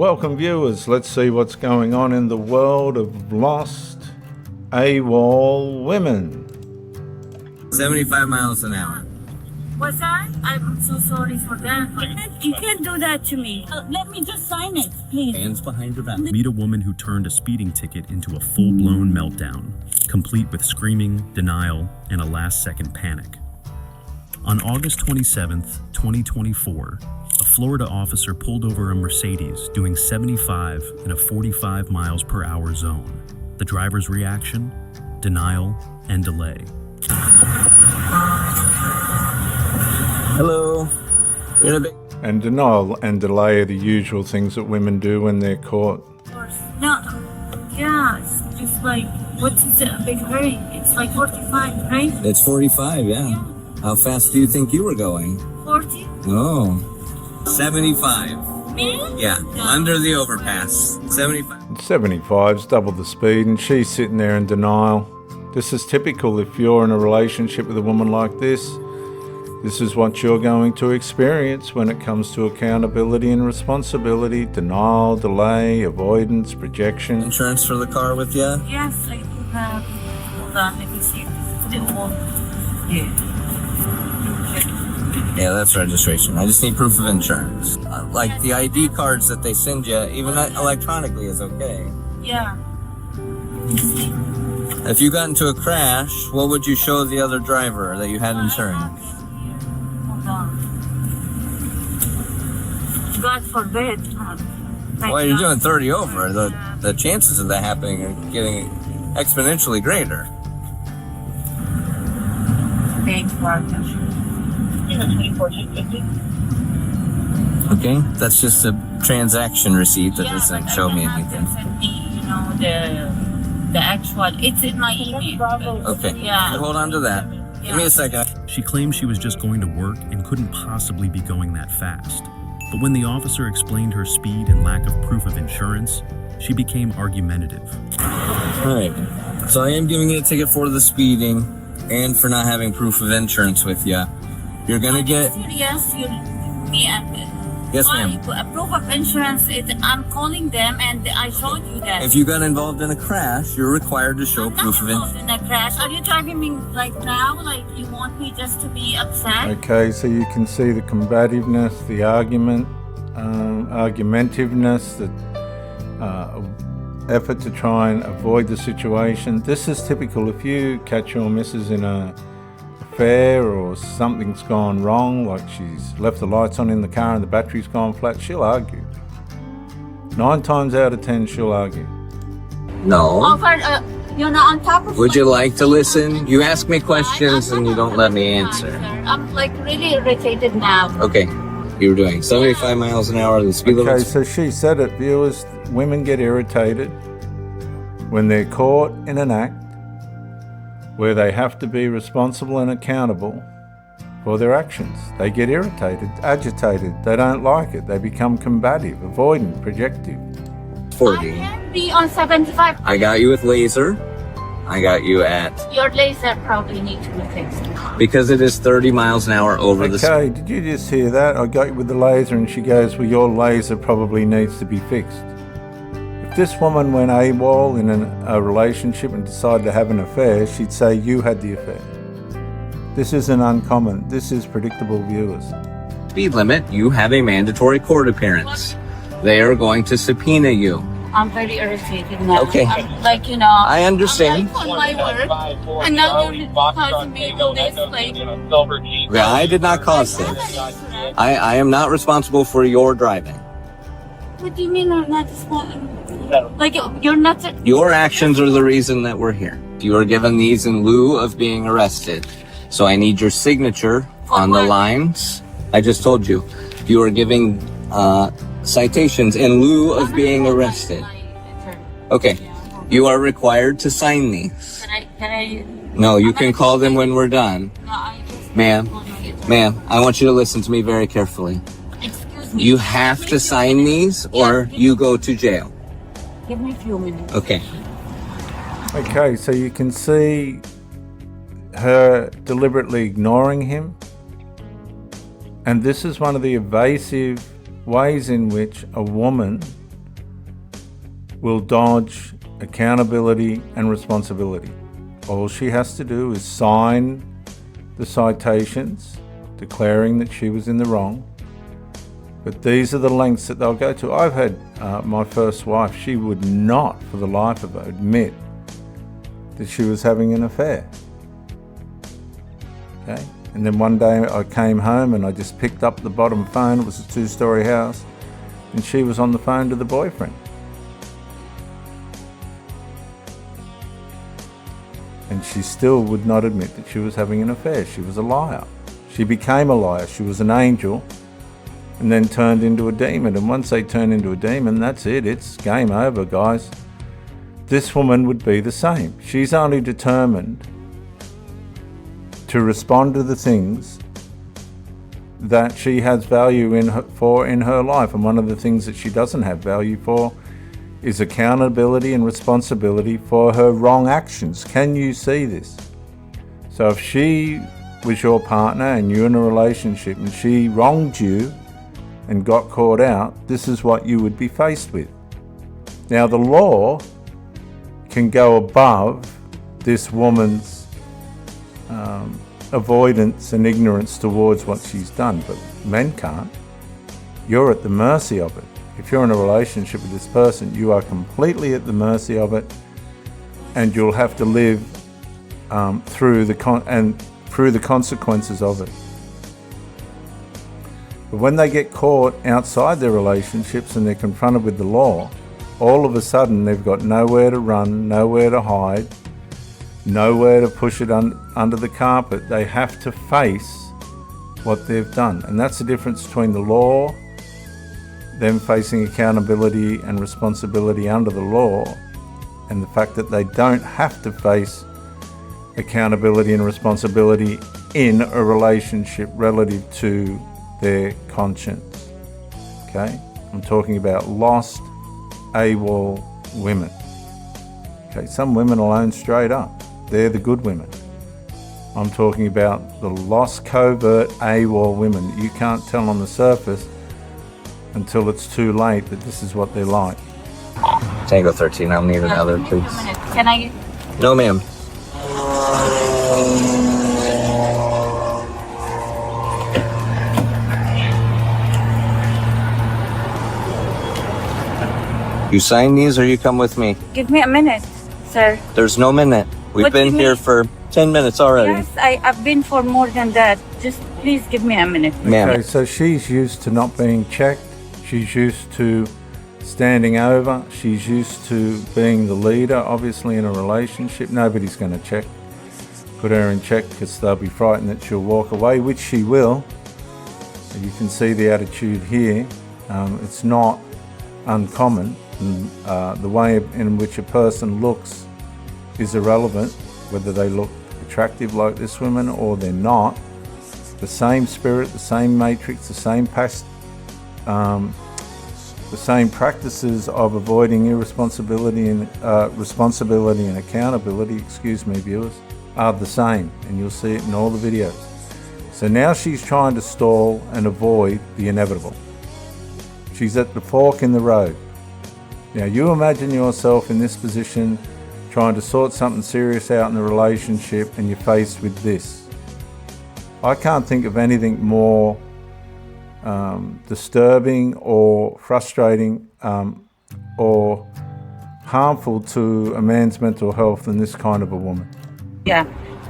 Welcome viewers, let's see what's going on in the world of lost AWOL women. 75 miles an hour. What's that? I'm so sorry for that. You can't do that to me. Let me just sign it, please. Hands behind your back. Meet a woman who turned a speeding ticket into a full-blown meltdown, complete with screaming, denial, and a last-second panic. On August 27th, 2024, a Florida officer pulled over a Mercedes doing 75 in a 45 miles per hour zone. The driver's reaction? Denial and delay. Hello. You're in a big... And denial and delay are the usual things that women do when they're caught. No, yeah, it's just like, what's a big hurry? It's like 45, right? It's 45, yeah. How fast do you think you were going? 40? Oh. 75. Me? Yeah, under the overpass. 75. 75's double the speed and she's sitting there in denial. This is typical if you're in a relationship with a woman like this. This is what you're going to experience when it comes to accountability and responsibility, denial, delay, avoidance, projection. Insurance for the car with you? Yes, I do have. Hold on, let me see if this is still on. Yeah. Yeah, that's registration. I just need proof of insurance. Like the ID cards that they send you, even electronically is okay. Yeah. If you got into a crash, what would you show the other driver that you had insurance? Hold on. God forbid. Well, you're doing 30 over. The chances of that happening are getting exponentially greater. Thanks, Martha. Okay, that's just a transaction receipt that doesn't show me anything. Send me, the actual. It's in my email. Okay, Yeah. hold on to that. Give me a second. She claimed she was just going to work and couldn't possibly be going that fast. But when the officer explained her speed and lack of proof of insurance, she became argumentative. Alright, so I am giving you a ticket for the speeding and for not having proof of insurance with you. You're gonna get... Yes, Yes, ma'am. Proof of insurance, I'm calling them and I showed you that. If you got involved in a crash, you're required to show I'm proof of not insurance. involved in a crash. Are you driving me like now? Like you want me just to be upset? Okay, so you can see the combativeness, the argumentiveness, the effort to try and avoid the situation. This is typical. If you catch your missus in a affair or something's gone wrong, like she's left the lights on in the car and the battery's gone flat, she'll argue. 9 times out of 10, she'll argue. No. You're not on top of Would you like to listen? You ask me questions and you don't let me answer. I'm like really irritated now. Okay, you were doing 75 miles an hour. The speed Okay, limit. so she said it, viewers. Women get irritated when they're caught in an act where they have to be responsible and accountable for their actions. They get irritated, agitated, they don't like it, they become combative, avoidant, projective. 40. I can be on 75. I got you with laser. I got you at... Your laser probably needs to be fixed. Because it is 30 miles an hour over the speed. Okay, did you just hear that? I got you with the laser and she goes, well, your laser probably needs to be fixed. If this woman went AWOL in a relationship and decided to have an affair, she'd say you had the affair. This isn't uncommon. This is predictable, viewers. Speed limit, you have a mandatory court appearance. They are going to subpoena you. I'm very irritated now. Okay. I'm like, I understand. I'm like on my work, and now you're causing me to this, like... Yeah, I did not cause this. I am not responsible for your driving. What do you mean I'm not responsible? Like, you're not... Your actions are the reason that we're here. You are given these in lieu of being arrested. So I need your signature on the lines. I just told you. You are giving citations in lieu of being arrested. Okay. You are required to sign these. Can I... No, you can call them when we're done. Ma'am, I want you to listen to me very carefully. Excuse me. You have to sign these or you go to jail. Give me a few minutes. Okay. Okay, so you can see her deliberately ignoring him. And this is one of the evasive ways in which a woman will dodge accountability and responsibility. All she has to do is sign the citations declaring that she was in the wrong. But these are the lengths that they'll go to. I've had my first wife, she would not for the life of her admit that she was having an affair. Okay? And then one day I came home and I just picked up the bottom phone. It was a 2-story house, and she was on the phone to the boyfriend. And she still would not admit that she was having an affair. She was a liar. She became a liar. She was an angel and then turned into a demon. And once they turn into a demon, that's it. It's game over, guys. This woman would be the same. She's only determined to respond to the things that she has value in her life. And one of the things that she doesn't have value for is accountability and responsibility for her wrong actions. Can you see this? So if she was your partner and you're in a relationship and she wronged you and got caught out, this is what you would be faced with. Now the law can go above this woman's avoidance and ignorance towards what she's done, but men can't. You're at the mercy of it. If you're in a relationship with this person, you are completely at the mercy of it, and you'll have to live through the consequences of it. But when they get caught outside their relationships and they're confronted with the law, all of a sudden they've got nowhere to run, nowhere to hide, nowhere to push it under the carpet. They have to face what they've done. And that's the difference between the law, them facing accountability and responsibility under the law, and the fact that they don't have to face accountability and responsibility in a relationship relative to their conscience. Okay? I'm talking about lost, AWOL women. Okay, some women alone straight up. They're the good women. I'm talking about the lost, covert, AWOL women. You can't tell on the surface until it's too late that this is what they're like. Tango 13, I'll need another, please. Can I? No, ma'am. You sign these or you come with me? Give me a minute, sir. There's no minute. We've What do been you here mean? for 10 minutes already. Yes, I've been for more than that. Just please give me a minute. Ma'am. Okay, so she's used to not being checked. She's used to standing over. She's used to being the leader, obviously, in a relationship. Nobody's going to put her in check, because they'll be frightened that she'll walk away, which she will. You can see the attitude here. It's not uncommon. The way in which a person looks is irrelevant, whether they look attractive like this woman or they're not. The same spirit, the same matrix, the same practices of avoiding irresponsibility and responsibility and accountability, excuse me, viewers, are the same, and you'll see it in all the videos. So now she's trying to stall and avoid the inevitable. She's at the fork in the road. Now you imagine yourself in this position, trying to sort something serious out in the relationship, and you're faced with this. I can't think of anything more disturbing or frustrating or harmful to a man's mental health than this kind of a woman. Yeah.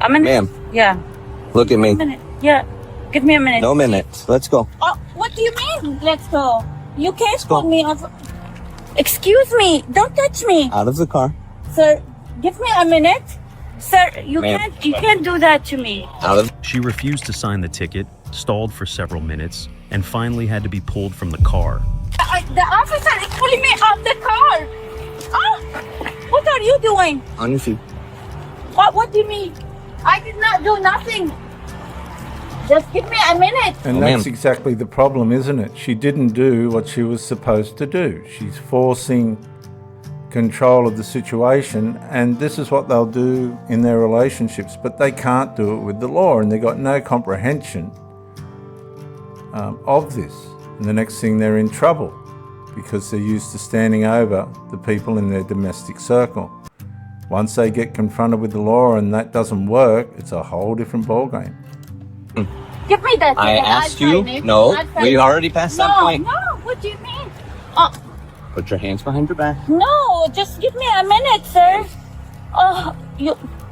A minute? Ma'am. Yeah. Look at me. A minute. Yeah. Give me a minute. No minutes. Let's go. Oh, what do you mean? Let's go. You can't go. pull me off. Excuse me. Don't touch me. Out of the car. Sir, give me a minute. Sir, you Ma'am. can't do that to me. Out of. She refused to sign the ticket, stalled for several minutes, and finally had to be pulled from the car. The officer is pulling me off the car. Oh, what are you doing? On your feet. What do you mean? I did not do nothing. Just give me a minute. And Oh, that's ma'am. exactly the problem, isn't it? She didn't do what she was supposed to do. She's forcing control of the situation, and this is what they'll do in their relationships, but they can't do it with the law, and they've got no comprehension of this. And the next thing, they're in trouble. because they're used to standing over the people in their domestic circle. Once they get confronted with the law and that doesn't work, it's a whole different ballgame. Give me that. I ticket. asked I'll you. sign it. No, I'll sign we it. already passed that No, point. no. What do you mean? Put your hands behind your back. No, just give me a minute, sir.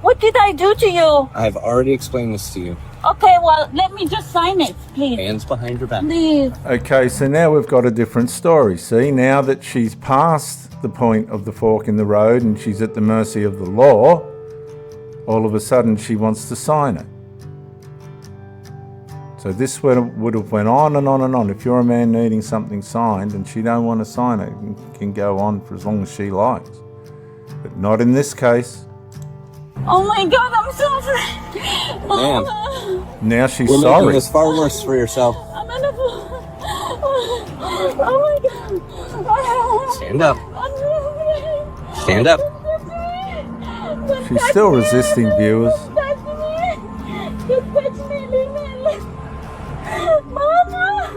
What did I do to you? I've already explained this to you. Okay, well, let me just sign it, please. Hands behind your back. Please. Okay, so now we've got a different story. See, now that she's past the point of the fork in the road and she's at the mercy of the law, all of a sudden she wants to sign it. So this would have went on and on and on. If you're a man needing something signed and she don't want to sign it, it can go on for as long as she likes. But not in this case. Oh my God, I'm so afraid. Ma'am. Now she's We're sorry. making this far worse for yourself. I'm gonna. Oh my God. Stand up. Stand up. She's still resisting, viewers. Mama.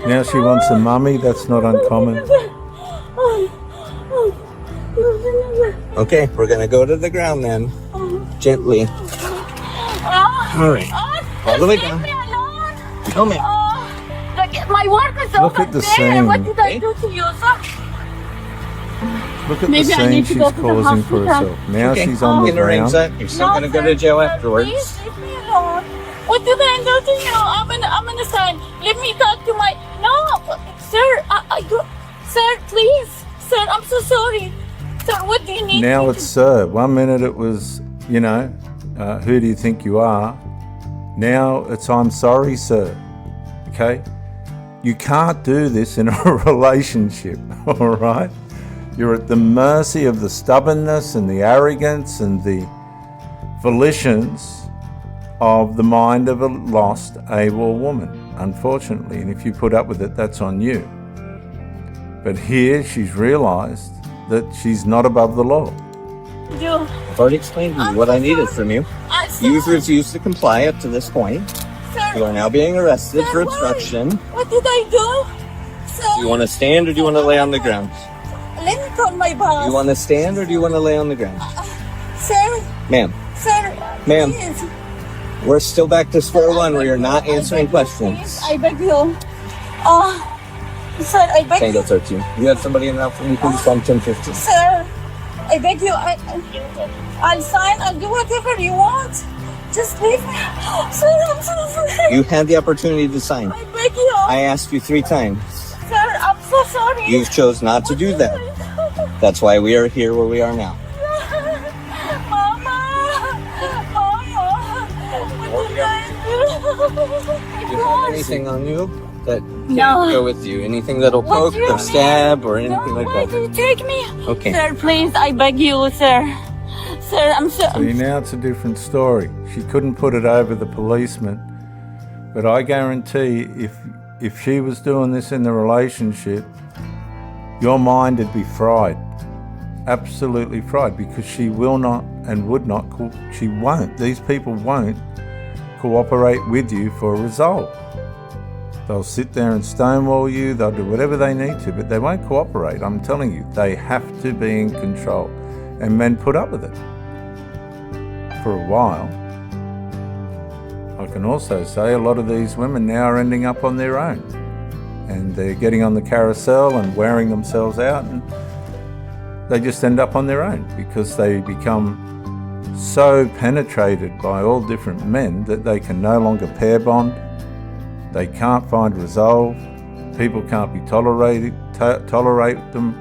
Now she wants a mummy. That's not uncommon. Okay, we're gonna go to the ground then. Gently. All right. All the way down. Come here. My work is Look over at the there. scene. What did I do to you, sir? Look at Maybe the I scene need to she's go to the causing for hospital. herself. Now Okay, she's on we the can arrange ground. that. You're still No, gonna go sir, to jail sir, afterwards. Please leave me alone. What did I do to you? I'm gonna sign. Let me talk to my. No, sir. Sir, please, sir. I'm so sorry. Sir, what do you need? Now me it's sir. 1 minute it was, who do you think you are? Now it's I'm sorry, sir. Okay? You can't do this in a relationship, all right? You're at the mercy of the stubbornness and the arrogance and the volitions of the mind of a lost, able woman, unfortunately. And if you put up with it, that's on you. But here she's realized that she's not above the law. You. I've already explained to you what I needed from you. You've refused to comply up to this point. Sir, You are now being arrested Sir, for why? obstruction. What did I do? Sir, Do you want to stand or do you want to lay on the ground? let me call my boss. Do you want to stand or do you want to lay on the ground? Sir, Ma'am, sir, Ma'am. please. we're still back to square one where you're not I answering beg you, questions. please, I beg you. Sir, I beg Tango you. 13. You have somebody in there for me, please? From 1050. Sir, I beg you. I'll sign. I'll do whatever you want. Just leave me. Sir, I'm so sorry. You had the opportunity to sign. I beg you. I asked you 3 times. Sir, I'm so sorry. You chose not to do that. That's why we are here where we are now. Mama. What did I Do you have anything on you that No. can't go with you? Anything that'll What poke do you or stab or anything like Why that? do you take me? Okay. Sir, please, I beg you, sir. Sir, I'm so. See, now it's a different story. She couldn't put it over the policeman, but I guarantee if she was doing this in the relationship, your mind would be fried, absolutely fried, because she will not and would not. She won't. These people won't cooperate with you for a result. They'll sit there and stonewall you. They'll do whatever they need to, but they won't cooperate. I'm telling you, they have to be in control, and men put up with it for a while. I can also say a lot of these women now are ending up on their own, and they're getting on the carousel and wearing themselves out, and they just end up on their own because they become so penetrated by all different men that they can no longer pair bond. They can't find resolve. People can't be tolerate them.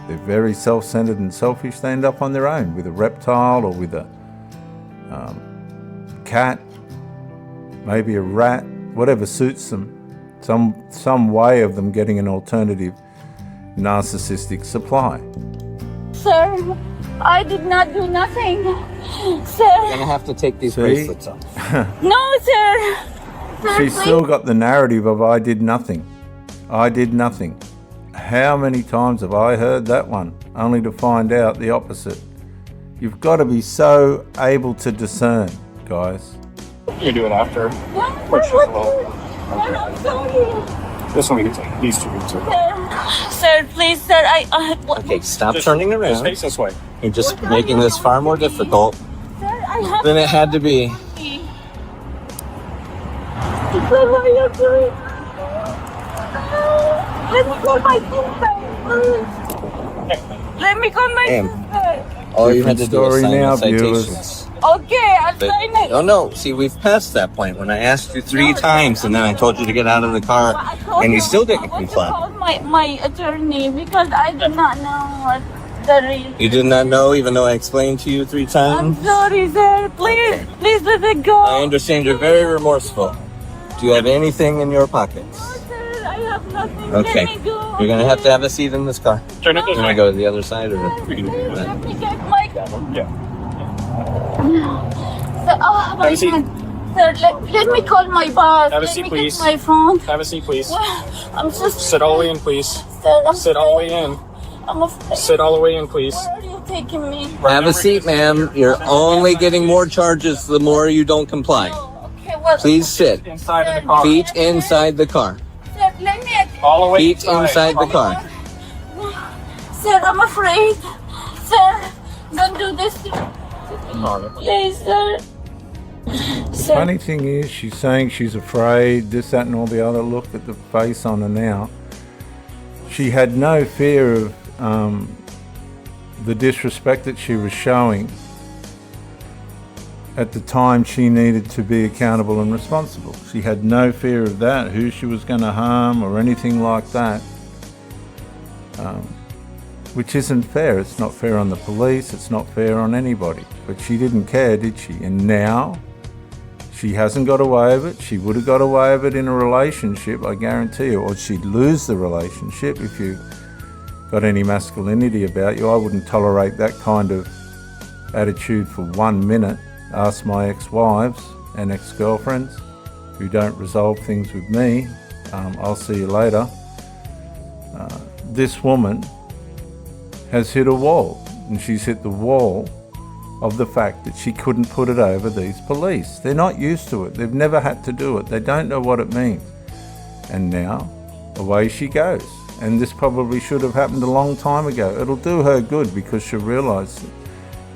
They're very self-centered and selfish. They end up on their own with a reptile or with a cat, maybe a rat, whatever suits them. Some way of them getting an alternative narcissistic supply. Sir, I did not do nothing. Sir. You're gonna have to take these See? bracelets off. No, sir. Sir, She's please. still got the narrative of I did nothing. I did nothing. How many times have I heard that one, only to find out the opposite? You've got to be so able to discern, guys. You do it after. No, Which sir, is low. Sir, I'm sorry. This one we can take. These two we can take. Sir, please, sir, Okay, stop Just- turning Just around. face this way. You're just making this far more difficult sir, I have than it had to be. Sir, what are you doing? Let me call my sister. Let me call my Ma'am. sister. All you had to do was Story sign now, the viewers. citations. Okay, I'll sign it. Oh no, see, we've passed that point when I asked you 3 times and then I told you to get out of the car I told and you you still didn't I want to comply. call my attorney because I do not know what the reason. You did not know even though I explained to you 3 I'm times? sorry, sir. Please, please let it go. I understand you're very remorseful. Do you have anything in your pockets? Sir, I have nothing. Okay. Let me go. You're gonna have to have a seat in this car. Turn it You this wanna way. go to the other side or? We can do that. Let me get my. Yeah. Sir, oh my Have a seat. God. Sir, let me call my boss. Have a let seat, me please. get my phone. Have a seat, please. I'm just. Sit all the way in, please. Sir, I'm Sit all the afraid. way in. I'm afraid. Sit all the way in, please. Where are you taking me? Have a seat, ma'am. You're only getting more charges the more you don't comply. Oh, okay, well. Please sit. Inside of the car. Feet inside the car. Sir, let me. All the way Feet inside the car. Sir, I'm afraid. Sir, don't do this to me. Please, sir. Sir, Funny thing is, she's saying she's afraid, this, that, and all the other. Look at the face on her now. She had no fear of the disrespect that she was showing at the time she needed to be accountable and responsible. She had no fear of that, who she was going to harm or anything like that, which isn't fair. It's not fair on the police, it's not fair on anybody. But she didn't care, did she? And now she hasn't got away with it. She would have got away with it in a relationship, I guarantee you, or she'd lose the relationship if you got any masculinity about you. I wouldn't tolerate that kind of attitude for 1 minute. Ask my ex-wives and ex-girlfriends who don't resolve things with me. I'll see you later. This woman has hit a wall, and she's hit the wall of the fact that she couldn't put it over these police. They're not used to it. They've never had to do it. They don't know what it means. And now, away she goes. And this probably should have happened a long time ago. It'll do her good because she'll realise that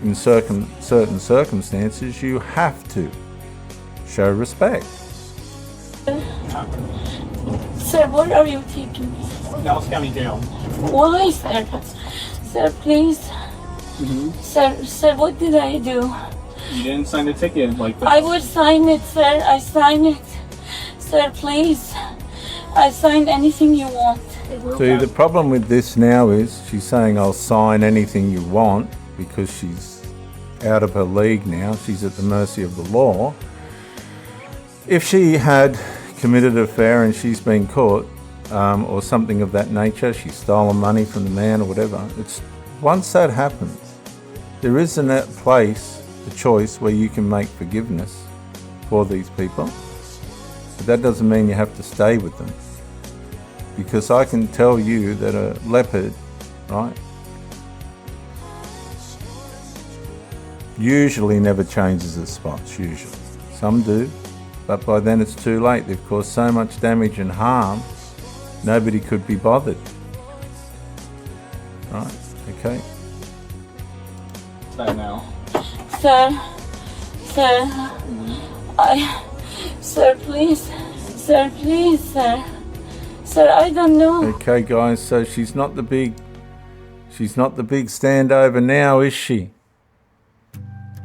in certain circumstances you have to show respect. sir, where are you taking me? Dallas County Jail. Why, sir? Sir, please. Sir, what did I do? You didn't sign the ticket like that. I would sign it, sir. I sign it. Sir, please. I sign anything you want. See, the problem with this now is she's saying I'll sign anything you want because she's out of her league now. She's at the mercy of the law. If she had committed an affair and she's been caught, or something of that nature, she's stolen money from the man or whatever, it's once that happens, there is a place, a choice where you can make forgiveness for these people. But that doesn't mean you have to stay with them. Because I can tell you that a leopard, right, usually never changes its spots, usually. Some do, but by then it's too late. They've caused so much damage and harm, nobody could be bothered. Right, okay. That now. Sir, sir, please, sir. Sir, I don't know. Okay guys, so she's not the big standover now, is she?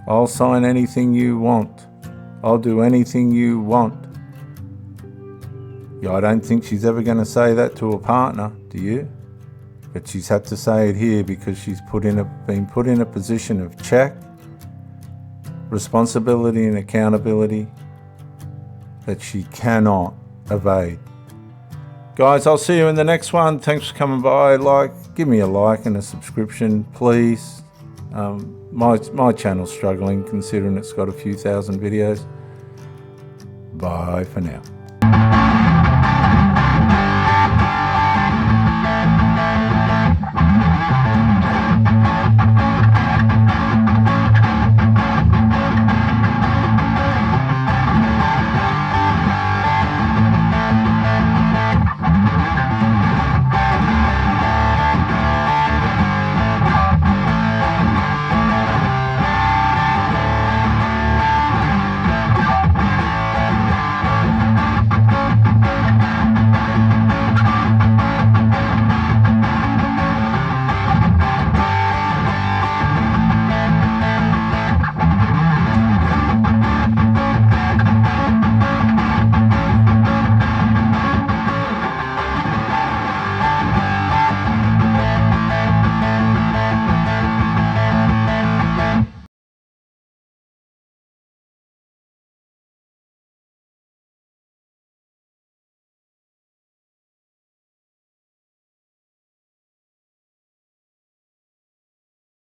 I'll sign anything you want. I'll do anything you want. Yeah, I don't think she's ever going to say that to a partner, do you? But she's had to say it here because she's been put in a position of check, responsibility and accountability that she cannot evade. Guys, I'll see you in the next one. Thanks for coming by. Give me a like and a subscription, please. My channel's struggling considering it's got a few thousand videos. Bye for now.